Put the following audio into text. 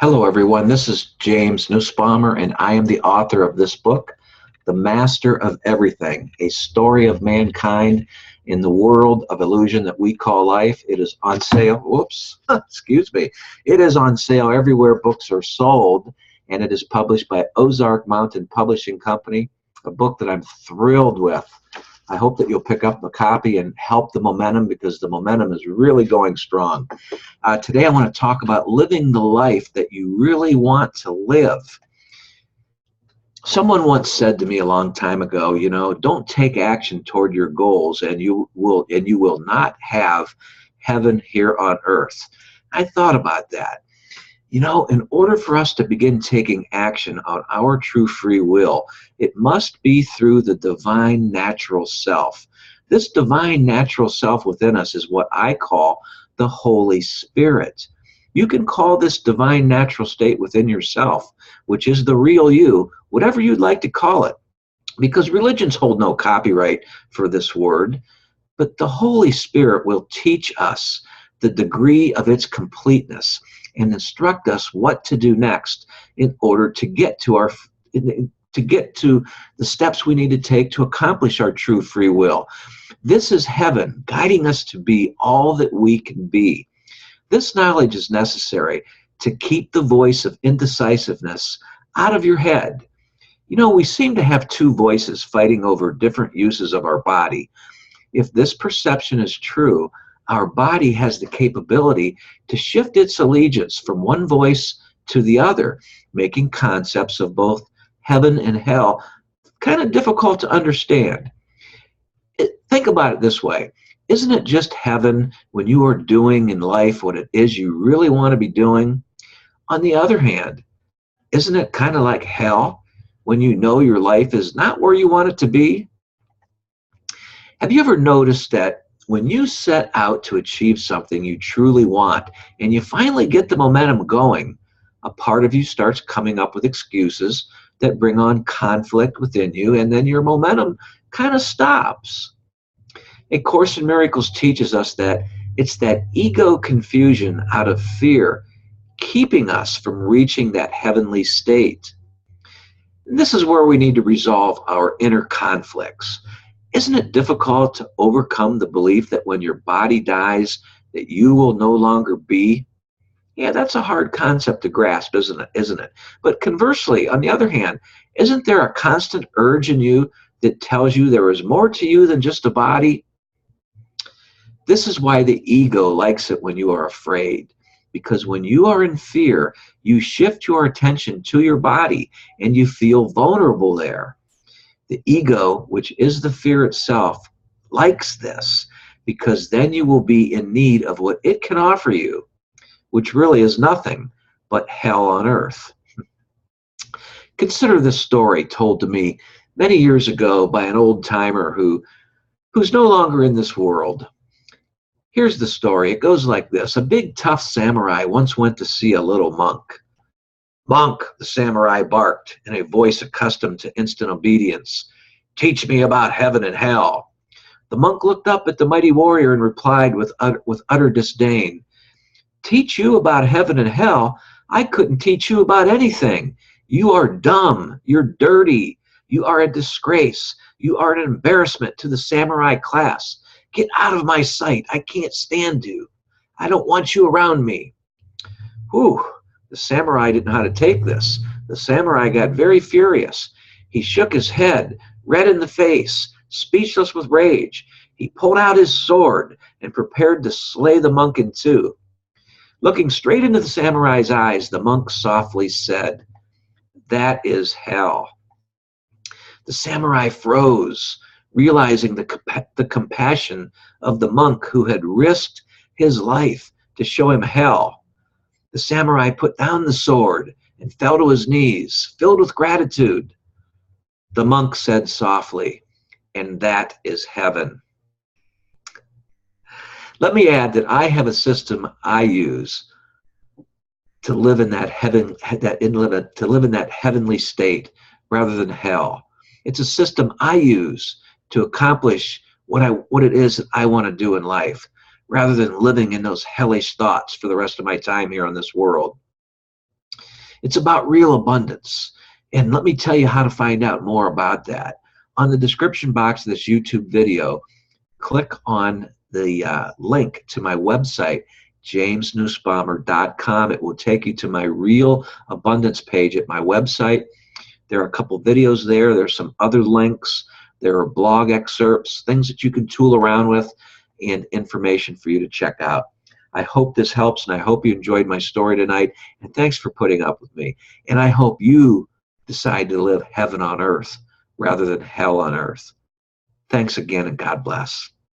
Hello, everyone. This is James Nussbaumer, and I am the author of this book, The Master of Everything, a story of mankind in the world of illusion that we call life. It is on sale. Whoops, excuse me. It is on sale everywhere books are sold, and it is published by Ozark Mountain Publishing Company, a book that I'm thrilled with. I hope that you'll pick up a copy and help the momentum because the momentum is really going strong. Today I want to talk about living the life that you really want to live. Someone once said to me a long time ago, don't take action toward your goals and you will not have heaven here on earth. I thought about that. In order for us to begin taking action on our true free will, it must be through the divine natural self. This divine natural self within us is what I call the Holy Spirit. You can call this divine natural state within yourself, which is the real you, whatever you'd like to call it, because religions hold no copyright for this word, but the Holy Spirit will teach us the degree of its completeness and instruct us what to do next in order to get to the steps we need to take to accomplish our true free will. This is heaven guiding us to be all that we can be. This knowledge is necessary to keep the voice of indecisiveness out of your head. We seem to have two voices fighting over different uses of our body. If this perception is true, our body has the capability to shift its allegiance from one voice to the other, making concepts of both heaven and hell kind of difficult to understand. Think about it this way. Isn't it just heaven when you are doing in life what it is you really want to be doing? On the other hand, isn't it kind of like hell when you know your life is not where you want it to be? Have you ever noticed that when you set out to achieve something you truly want and you finally get the momentum going, a part of you starts coming up with excuses that bring on conflict within you, and then your momentum kind of stops? A Course in Miracles teaches us that it's that ego confusion out of fear keeping us from reaching that heavenly state. And this is where we need to resolve our inner conflicts. Isn't it difficult to overcome the belief that when your body dies, that you will no longer be? Yeah, that's a hard concept to grasp, isn't it? But conversely, on the other hand, isn't there a constant urge in you that tells you there is more to you than just a body? This is why the ego likes it when you are afraid. Because when you are in fear, you shift your attention to your body and you feel vulnerable there. The ego, which is the fear itself, likes this because then you will be in need of what it can offer you, which really is nothing but hell on earth. Consider this story told to me many years ago by an old-timer who's no longer in this world. Here's the story. It goes like this. A big, tough samurai once went to see a little monk. "Monk," the samurai barked in a voice accustomed to instant obedience, "teach me about heaven and hell." The monk looked up at the mighty warrior and replied with utter disdain, "Teach you about heaven and hell? I couldn't teach you about anything. You are dumb. You're dirty. You are a disgrace. You are an embarrassment to the samurai class. Get out of my sight. I can't stand you. I don't want you around me." Whew. The samurai didn't know how to take this. The samurai got very furious. He shook his head, red in the face, speechless with rage. He pulled out his sword and prepared to slay the monk in two. Looking straight into the samurai's eyes, the monk softly said, "That is hell." The samurai froze, realizing the compassion of the monk who had risked his life to show him hell. The samurai put down the sword and fell to his knees, filled with gratitude. The monk said softly, "And that is heaven." Let me add that I have a system I use to live in that heavenly state rather than hell. It's a system I use to accomplish what it is that I want to do in life, rather than living in those hellish thoughts for the rest of my time here on this world. It's about real abundance. And let me tell you how to find out more about that. On the description box of this YouTube video, click on the link to my website, jamesnussbaumer.com. It will take you to my Real Abundance page at my website. There are a couple videos there. There's some other links. There are blog excerpts, things that you can tool around with, and information for you to check out. I hope this helps, and I hope you enjoyed my story tonight. And thanks for putting up with me. And I hope you decide to live heaven on earth rather than hell on earth. Thanks again, and God bless.